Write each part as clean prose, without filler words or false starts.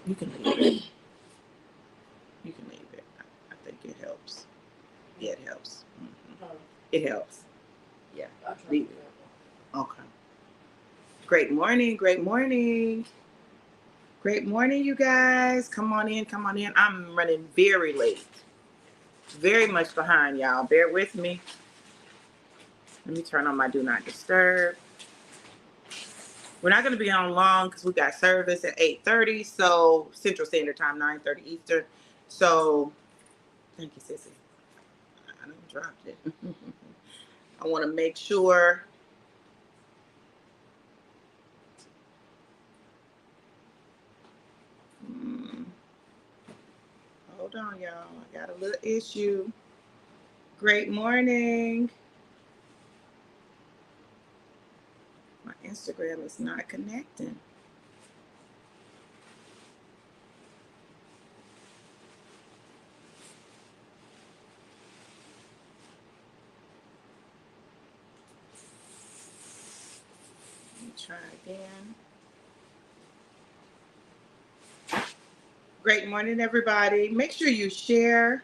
You can leave it. You can leave it. I think it helps. Yeah, it helps. It helps. Yeah, leave it. Okay. Great morning. Great morning. Great morning, you guys. Come on in. Come on in. I'm running very late. Very much behind, y'all. Bear with me. Let me turn on my do not disturb. We're not going to be on long because we got service at 8:30, so Central Standard Time, 9:30 Eastern. So, thank you, sissy. I don't dropped it. I want to make sure. Hold on, y'all. I got a little issue. Great morning. My Instagram is not connecting. Let me try again. Great morning, everybody. Make sure you share.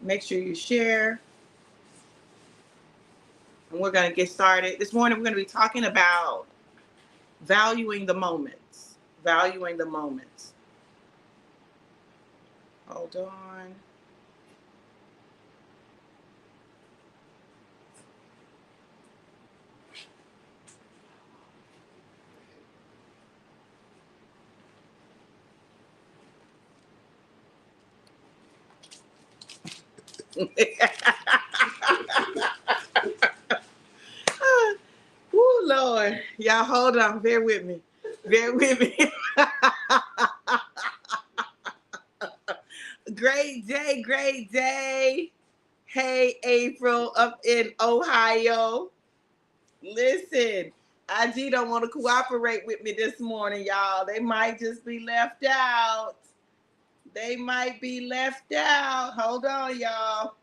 Make sure you share. And we're going to get started. This morning, we're going to be talking about valuing the moments. Valuing the moments. Hold on. Woo, Lord. Y'all hold on. Bear with me. Bear with me. Great day. Great day. Hey, April up in Ohio. Listen, IG don't want to cooperate with me this morning, y'all. They might just be left out. They might be left out. Hold on, y'all.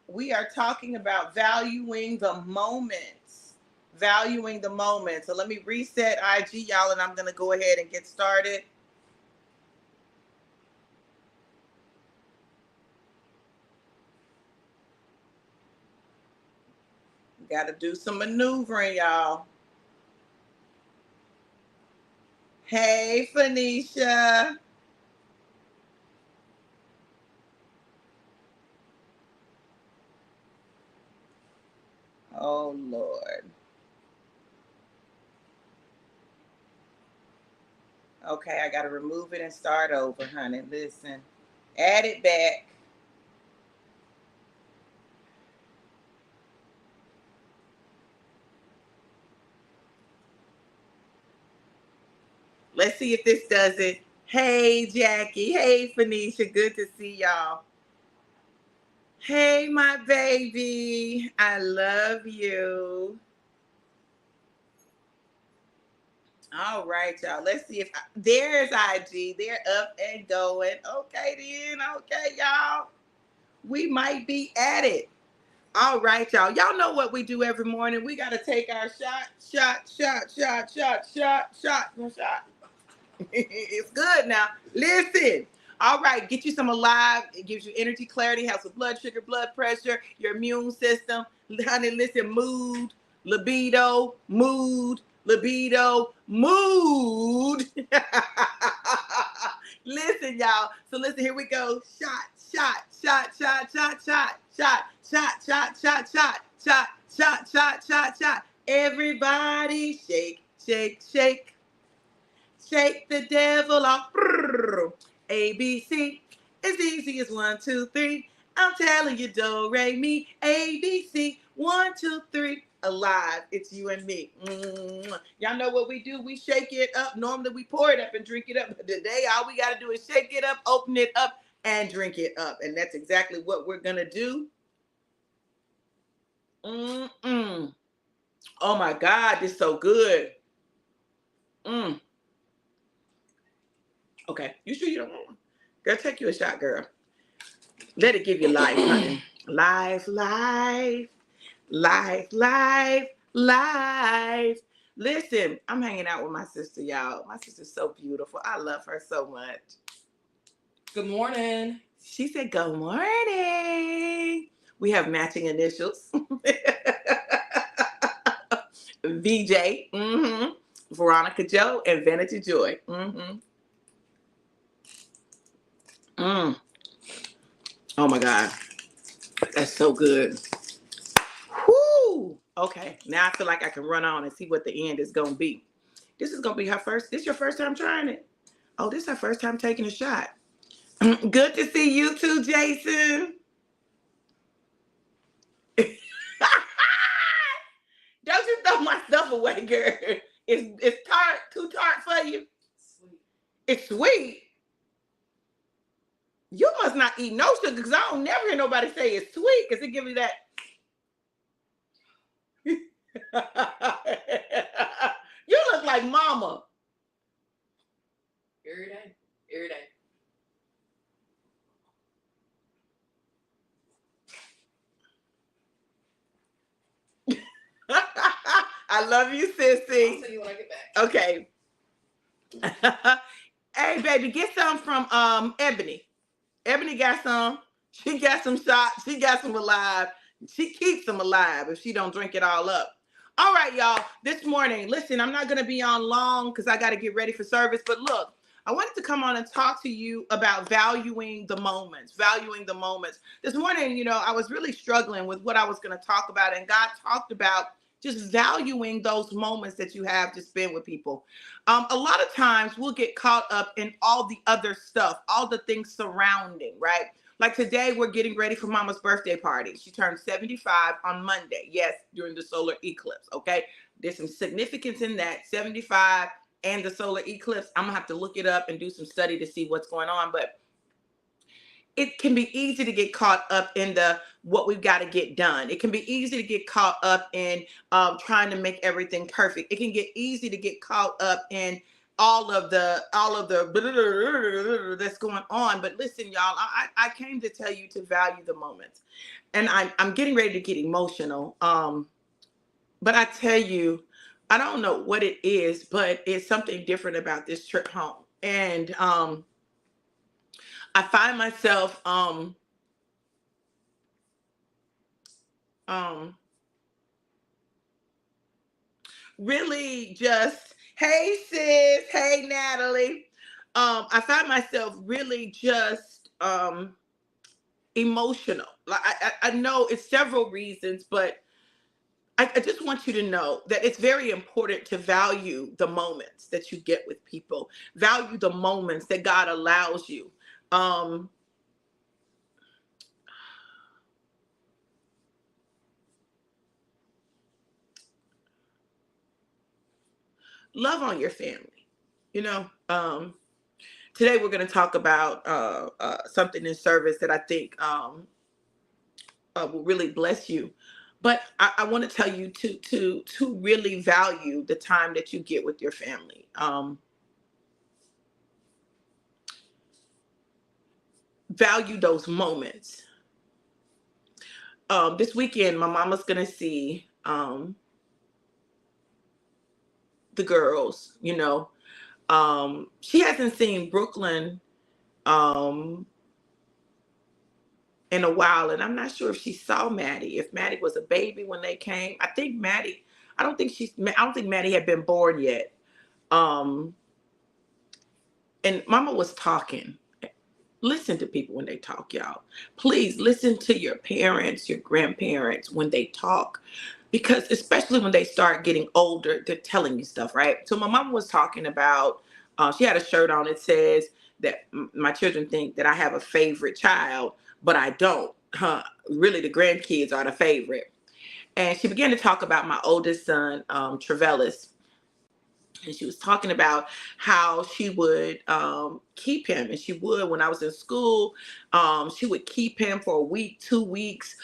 We are talking about valuing the moments. Valuing the moment. So let me reset IG, y'all, and I'm going to go ahead and get started. Got to do some maneuvering, y'all. Hey, Phoenicia. Oh, Lord. Okay, I got to remove it and start over, honey. Listen. Add it back. Let's see if this does it. Hey, Jackie. Hey, Phoenicia. Good to see y'all. Hey, my baby. I love you. All right, y'all. Let's see if there's IG. They're up and going. Okay, then. Okay, y'all. We might be at it. All right, y'all. Y'all know what we do every morning. We got to take our shot. It's good now. Listen. All right, get you some Alive. It gives you energy, clarity, helps with blood sugar, blood pressure, your immune system. Honey, listen, mood, libido, mood, libido, mood. Listen, y'all. So listen, here we go. Shot. Everybody shake, shake, shake. Shake the devil off. ABC. As easy as 1, 2, 3. I'm telling you, do, re, mi, ABC. 1, 2, 3. Alive. It's you and me. Y'all know what we do? We shake it up. Normally we pour it up and drink it up. But today, all we got to do is shake it up, open it up, and drink it up. And that's exactly what we're going to do. Oh my God, this is so good. Okay, you sure you don't want one? Girl, take you a shot, girl. Let it give you life, honey. Life. Listen, I'm hanging out with my sister, y'all. My sister's so beautiful. I love her so much. Good morning. She said, good morning. We have matching initials. VJ, Veronica Joe, and Vanity Joy. Oh my God. That's so good. Woo! Okay, now I feel like I can run on and see what the end is going to be. This is going to be her first. This your first time trying it? Oh, this is her first time taking a shot. Good to see you too, Jason. Don't you throw my stuff away, girl. It's tart, too tart for you. Sweet. It's sweet. You must not eat no sugar because I don't never hear nobody say it's sweet because it give me that. You look like mama. Every day. Every day. I love you, sissy. I'll see you when I get back. Okay. Hey, baby, get some from Ebony. Ebony got some. She got some shots. She got some alive. She keeps them alive if she don't drink it all up. All right, y'all. This morning, listen, I'm not going to be on long because I got to get ready for service. But look, I wanted to come on and talk to you about valuing the moments, This morning, I was really struggling with what I was going to talk about. And God talked about just valuing those moments that you have to spend with people. A lot of times we'll get caught up in all the other stuff, all the things surrounding, right? Like today, we're getting ready for Mama's birthday party. She turned 75 on Monday. Yes, during the solar eclipse, okay? There's some significance in that, 75 and the solar eclipse. I'm going to have to look it up and do some study to see what's going on. But it can be easy to get caught up in what we've got to get done. It can be easy to get caught up in trying to make everything perfect. It can get easy to get caught up in all of the that's going on. But listen, y'all, I came to tell you to value the moments, and I'm getting ready to get emotional. But I tell you, I don't know what it is, but it's something different about this trip home, and I find myself really just, hey sis, hey Natalie. I find myself really just emotional. Like I know it's several reasons, but I just want you to know that it's very important to value the moments that you get with people. Value the moments that God allows you. Love on your family. Today we're going to talk about something in service that I think will really bless you. But I want to tell you to really value the time that you get with your family. Value those moments. This weekend, my mama's going to see the girls. She hasn't seen Brooklyn in a while, and I'm not sure if she saw Maddie. If Maddie was a baby when they came, I don't think Maddie had been born yet. And Mama was talking. Listen to people when they talk, y'all. Please listen to your parents, your grandparents when they talk, because especially when they start getting older, they're telling you stuff, right? So my mom was talking about. She had a shirt on. It says that my children think that I have a favorite child, but I don't. Really, the grandkids are the favorite. And she began to talk about my oldest son, Trevellis. And she was talking about how she would keep him. And she would, when I was in school, she would keep him for a week, 2 weeks,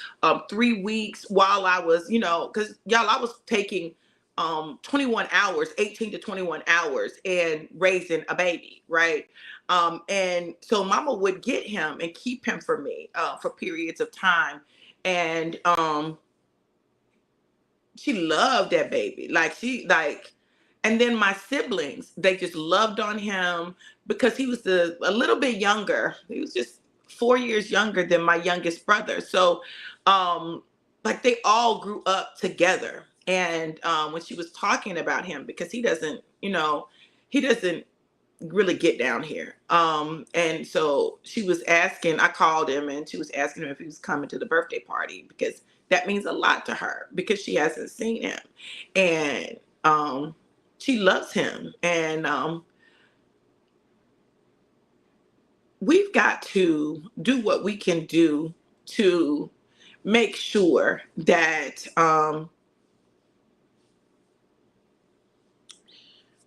3 weeks while I was, because y'all, I was taking 21 hours, 18 to 21 hours and raising a baby, right? And so Mama would get him and keep him for me for periods of time. And she loved that baby. Like And then my siblings, they just loved on him because he was a little bit younger. He was just 4 years younger than my youngest brother. So, like they all grew up together. And when she was talking about him, because he doesn't, he doesn't really get down here. And so she was asking, I called him and she was asking him if he was coming to the birthday party because that means a lot to her because she hasn't seen him. And she loves him. And we've got to do what we can do to make sure that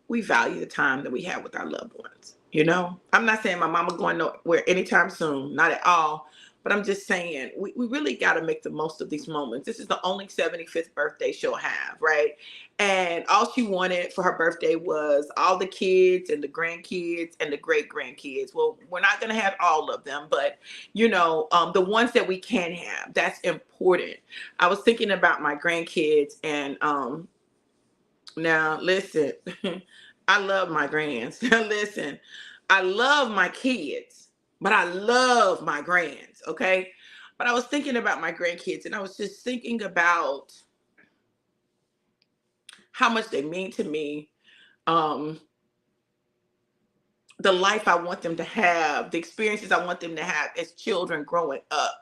we value the time that we have with our loved ones. I'm not saying my mama going nowhere anytime soon, not at all. But I'm just saying we really got to make the most of these moments. This is the only 75th birthday she'll have, right? And all she wanted for her birthday was all the kids and the grandkids and the great grandkids. Well, we're not going to have all of them, but the ones that we can have, that's important. I was thinking about my grandkids and now, listen, I love my grands. Listen, I love my kids, but I love my grands, okay? But I was thinking about my grandkids and I was just thinking about how much they mean to me, um, the life I want them to have, the experiences I want them to have as children growing up,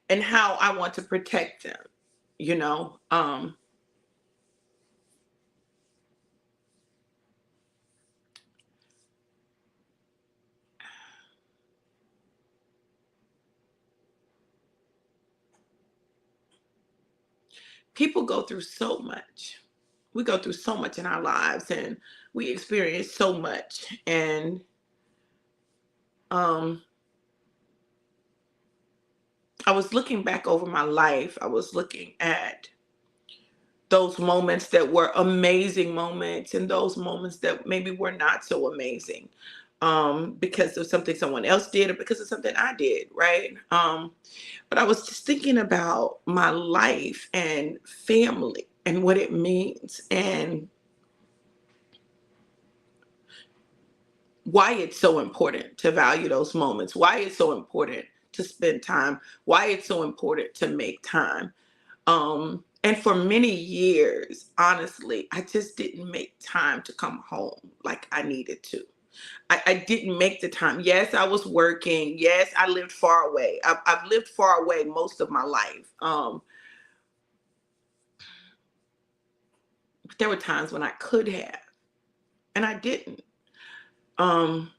and how I want to protect them, you know? People go through so much. We go through so much in our lives and we experience so much. And um, I was looking back over my life. I was looking at those moments that were amazing moments and those moments that maybe were not so amazing because of something someone else did or because of something I did, right? But I was just thinking about my life and family and what it means and why it's so important to value those moments, why it's so important to spend time, why it's so important to make time. And for many years, honestly, I just didn't make time to come home like I needed to. I didn't make the time. Yes, I was working. Yes, I lived far away. I've lived far away most of my life. But there were times when I could have, and I didn't. Um,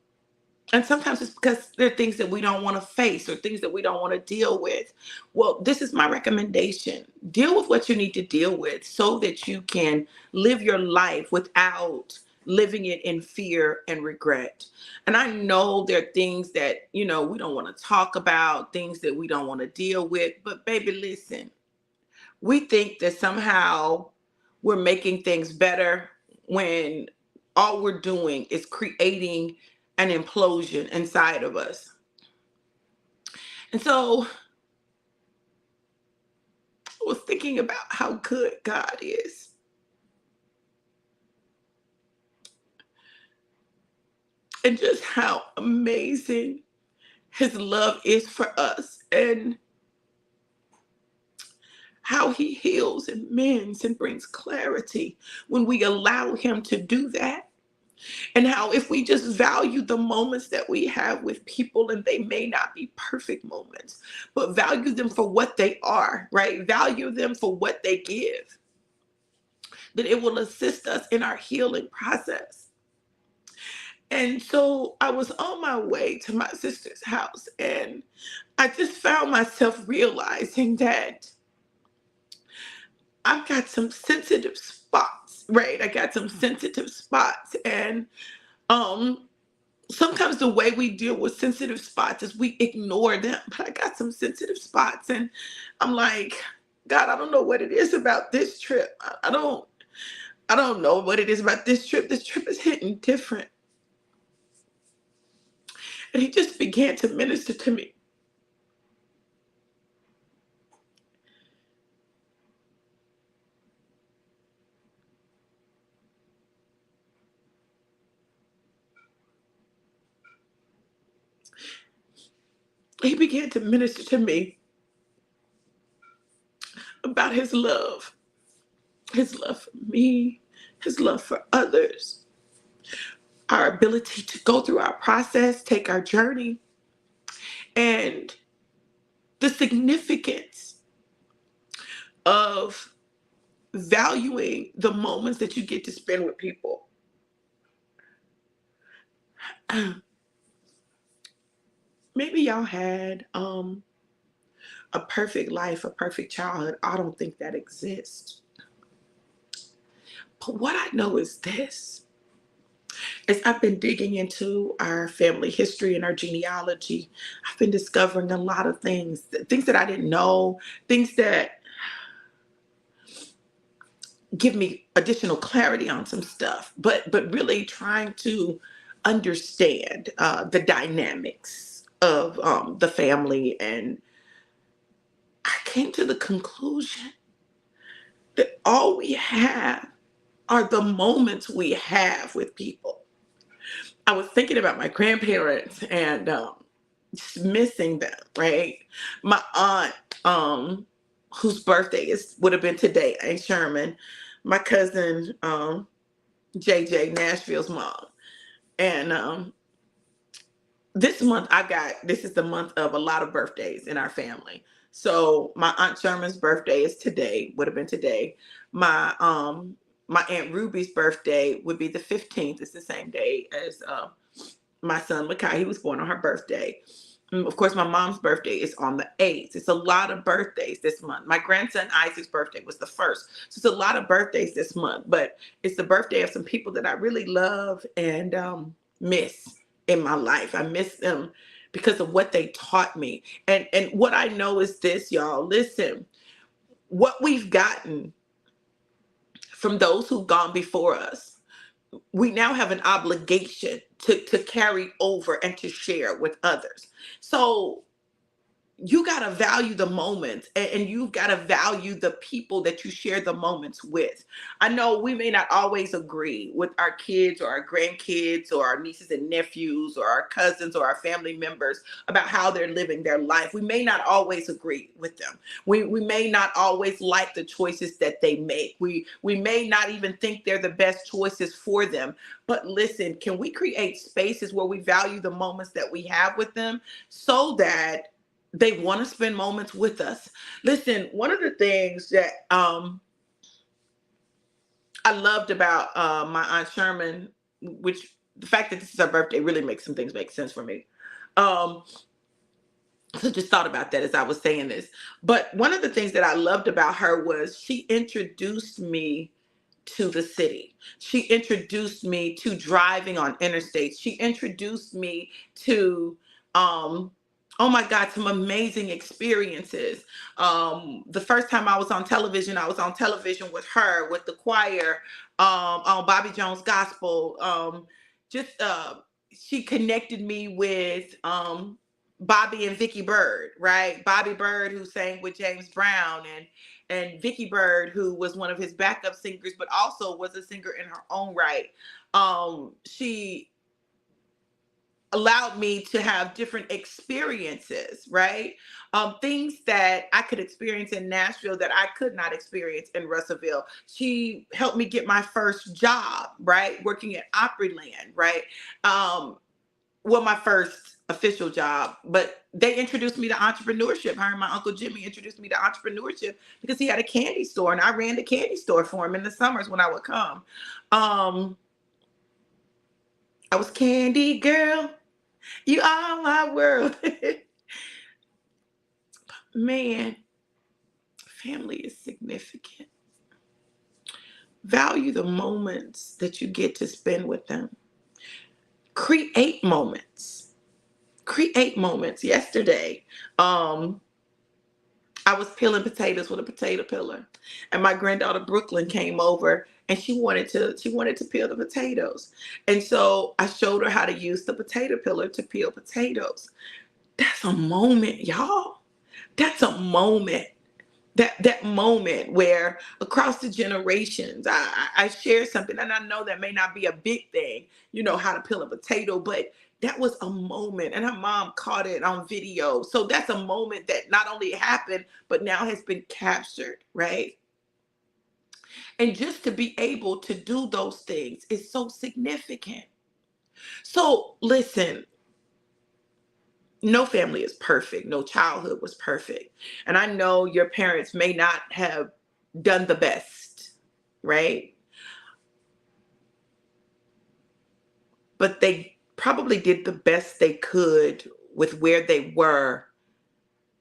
And sometimes it's because there are things that we don't want to face or things that we don't want to deal with. Well, this is my recommendation. Deal with what you need to deal with so that you can live your life without living it in fear and regret. And I know there are things that, we don't want to talk about, things that we don't want to deal with. But baby, listen, we think that somehow we're making things better when all we're doing is creating an implosion inside of us. And so I was thinking about how good God is and just how amazing his love is for us and how he heals and mends and brings clarity when we allow him to do that. And how if we just value the moments that we have with people, and they may not be perfect moments, but value them for what they are, right? Value them for what they give, that it will assist us in our healing process. And so I was on my way to my sister's house, and I just found myself realizing that I've got some sensitive spots, right? I got some sensitive spots. And um sometimes the way we deal with sensitive spots is we ignore them. But I got some sensitive spots, and I'm like, God, I don't know what it is about this trip. I don't know what it is about this trip. This trip is hitting different. And he just began to minister to me. he began to minister to me about his love for me, his love for others, our ability to go through our process, take our journey, and the significance of valuing the moments that you get to spend with people. Maybe y'all had a perfect life, a perfect childhood. I don't think that exists. But what I know is this. As I've been digging into our family history and our genealogy, I've been discovering a lot of things that I didn't know, things that give me additional clarity on some stuff, but really trying to understand the dynamics of the family. And I came to the conclusion that all we have are the moments we have with people. I was thinking about my grandparents and just missing them, right? My aunt, whose birthday would have been today, Aunt Sherman, my cousin, JJ, Nashville's mom. And this is the month of a lot of birthdays in our family. So my Aunt Sherman's birthday is today, would have been today. My Aunt Ruby's birthday would be the 15th. It's the same day as my son Makai. He was born on her birthday. And of course, my mom's birthday is on the 8th. It's a lot of birthdays this month. My grandson Isaac's birthday was the 1st. So it's a lot of birthdays this month, but it's the birthday of some people that I really love and miss in my life. I miss them because of what they taught me. And what I know is this, y'all. Listen, what we've gotten from those who've gone before us, we now have an obligation to carry over and to share with others. So you got to value the moments, and you've got to value the people that you share the moments with. I know we may not always agree with our kids or our grandkids or our nieces and nephews or our cousins or our family members about how they're living their life. We may not always agree with them. We may not always like the choices that they make. We may not even think they're the best choices for them. But listen, can we create spaces where we value the moments that we have with them so that they want to spend moments with us? Listen, one of the things that I loved about my Aunt Sherman, which the fact that this is her birthday really makes some things make sense for me. So just thought about that as I was saying this. But one of the things that I loved about her was she introduced me to the city. She introduced me to driving on interstates. She introduced me to oh my God, some amazing experiences. The first time I was on television with her, with the choir, on Bobby Jones Gospel. Just She connected me with Bobby and Vicky Bird, right? Bobby Bird, who sang with James Brown, and Vicky Bird, who was one of his backup singers, but also was a singer in her own right. She allowed me to have different experiences, right? Things that I could experience in Nashville that I could not experience in Russellville. She helped me get my first job, right? Working at Opryland, right? Well, my first official job, but they introduced me to entrepreneurship. Her and my Uncle Jimmy introduced me to entrepreneurship because he had a candy store, and I ran the candy store for him in the summers when I would come. I was candy girl. You are my world. Man, family is significant. Value the moments that you get to spend with them. Create moments. Create moments. Yesterday, I was peeling potatoes with a potato peeler, and my granddaughter Brooklyn came over, and she wanted to peel the potatoes. And so I showed her how to use the potato peeler to peel potatoes. That's a moment, y'all. That's a moment that moment where across the generations, I share something, and I know that may not be a big thing, how to peel a potato, but that was a moment, and her mom caught it on video. So that's a moment that not only happened, but now has been captured, right? And just to be able to do those things is so significant. So listen, no family is perfect. No childhood was perfect. And I know your parents may not have done the best, right? But they probably did the best they could with where they were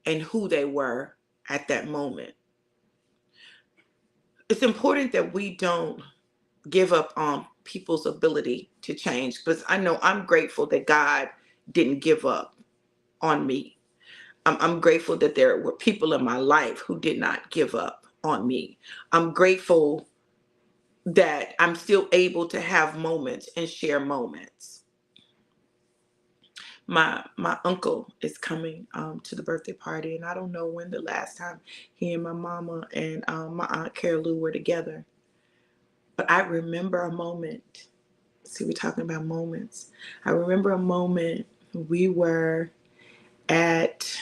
and who they were at that moment. It's important that we don't give up on people's ability to change, because I know I'm grateful that God didn't give up on me. I'm grateful that there were people in my life who did not give up on me. I'm grateful that I'm still able to have moments and share moments. My uncle is coming to the birthday party, and I don't know when the last time he and my mama and my aunt Carol were together. But I remember a moment. See, we're talking about moments. I remember a moment we were at,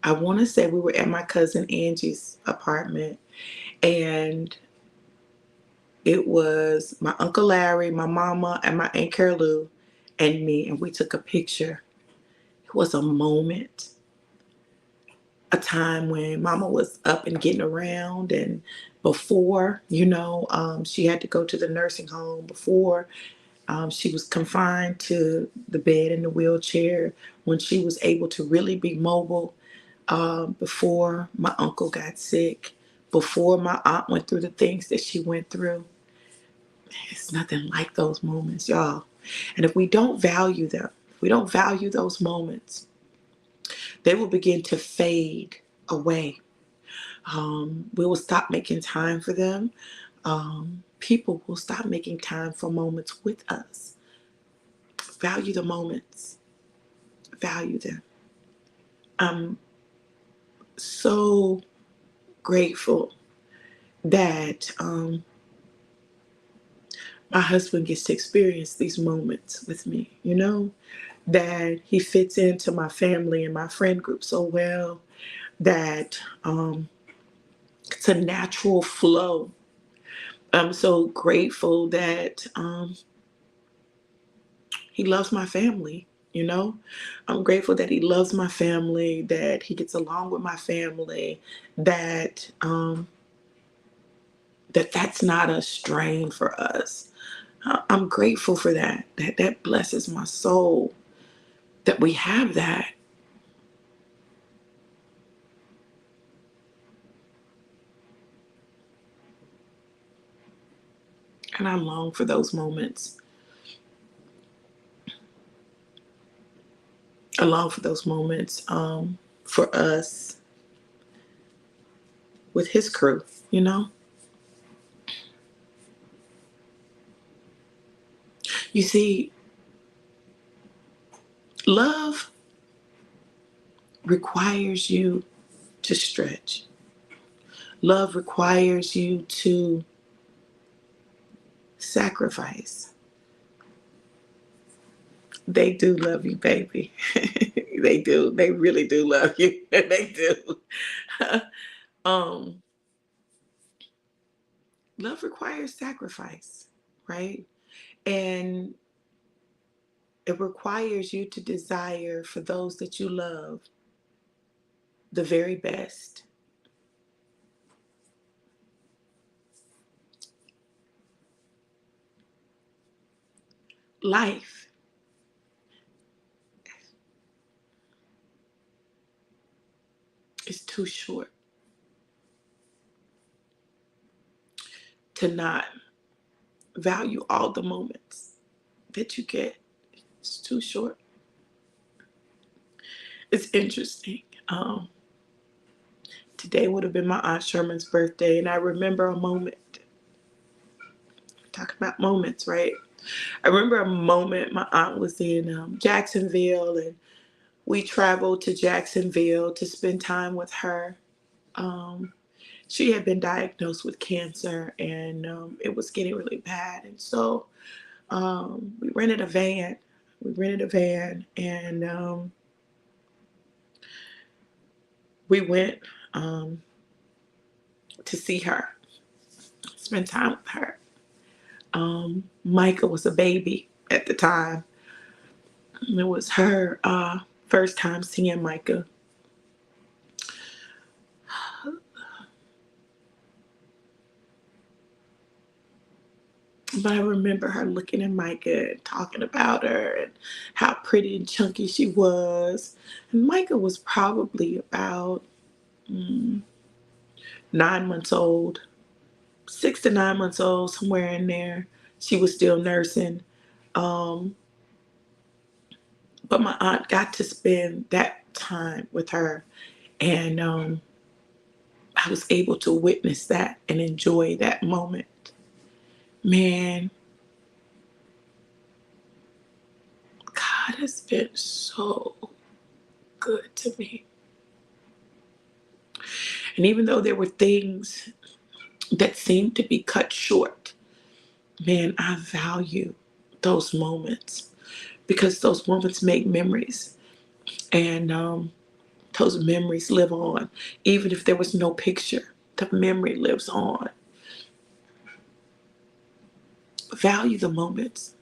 I want to say we were at my cousin Angie's apartment, and it was my Uncle Larry, my mama, and my Aunt Carolou and me, and we took a picture. It was a moment, a time when mama was up and getting around, and before, she had to go to the nursing home, before she was confined to the bed in the wheelchair, when she was able to really be mobile, before my uncle got sick, before my aunt went through the things that she went through. It's nothing like those moments, y'all. And if we don't value them, if we don't value those moments, they will begin to fade away. We will stop making time for them. People will stop making time for moments with us. Value the moments. Value them. I'm so grateful that my husband gets to experience these moments with me, that he fits into my family and my friend group so well, that it's a natural flow. I'm so grateful that he loves my family, I'm grateful that he loves my family, that he gets along with my family, that that's not a strain for us. I'm grateful for that. That blesses my soul that we have that. And I long for those moments. I long for those moments for us with his crew, You see, love requires you to stretch. Love requires you to sacrifice. They do love you, baby. They do. They really do love you. They do. um, Love requires sacrifice, right? And it requires you to desire for those that you love the very best. Life is too short to not value all the moments that you get. It's too short. It's interesting. Today would have been my Aunt Sherman's birthday, and I remember a moment. Talking about moments, right? I remember a moment my aunt was in Jacksonville, and we traveled to Jacksonville to spend time with her. Um, she had been diagnosed with cancer, and it was getting really bad. And so we rented a van. And we went to see her, spend time with her. Micah was a baby at the time. It was her first time seeing Micah. But I remember her looking at Micah and talking about her and how pretty and chunky she was. And Micah was probably about 9 months old, 6 to 9 months old, somewhere in there. She was still nursing. Um, but my aunt got to spend that time with her. And I was able to witness that and enjoy that moment. Man, God has been so good to me. And even though there were things that seemed to be cut short, man, I value those moments because those moments make memories. And those memories live on. Even if there was no picture, the memory lives on. Value the moments.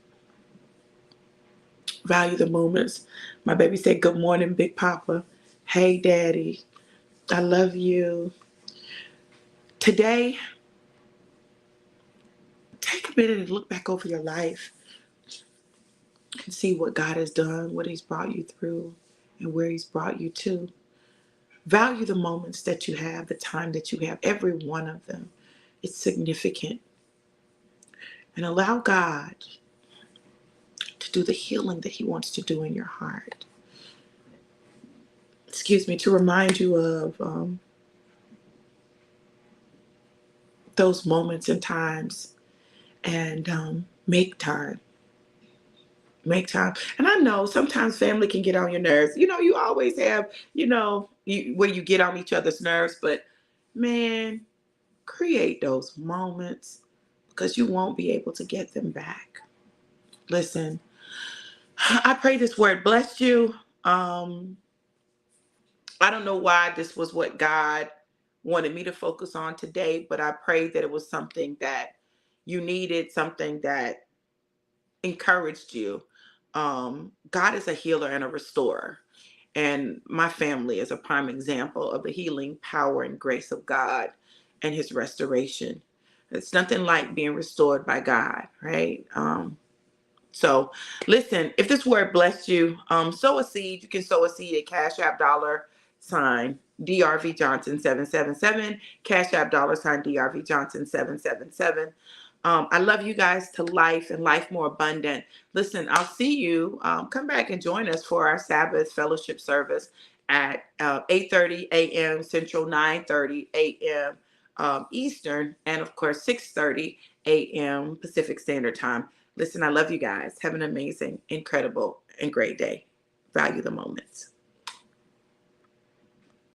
Value the moments. My baby said, "Good morning, Big Papa. Hey, Daddy. I love you." Today, take a minute and look back over your life and see what God has done, what He's brought you through, and where He's brought you to. Value the moments that you have, the time that you have, every one of them. It's significant. And allow God to do the healing that He wants to do in your heart. Excuse me, to remind you of those moments and times, and make time. Make time. And I know sometimes family can get on your nerves. You always have, where you get on each other's nerves, but man, create those moments because you won't be able to get them back. Listen, I pray this word blessed you. I don't know why this was what God wanted me to focus on today, but I pray that it was something that you needed, something that encouraged you. God is a healer and a restorer. And my family is a prime example of the healing power and grace of God and His restoration. It's nothing like being restored by God, right? So listen, if this word blessed you, sow a seed. You can sow a seed at Cash App $ DRV Johnson 777, Cash App $ DRV Johnson 777. I love you guys to life and life more abundant. Listen, I'll see you. Come back and join us for our Sabbath fellowship service at 8:30 a.m. Central, 9:30 a.m. Eastern, and of course 6:30 a.m. Pacific Standard Time. Listen, I love you guys. Have an amazing, incredible, and great day. Value the moments.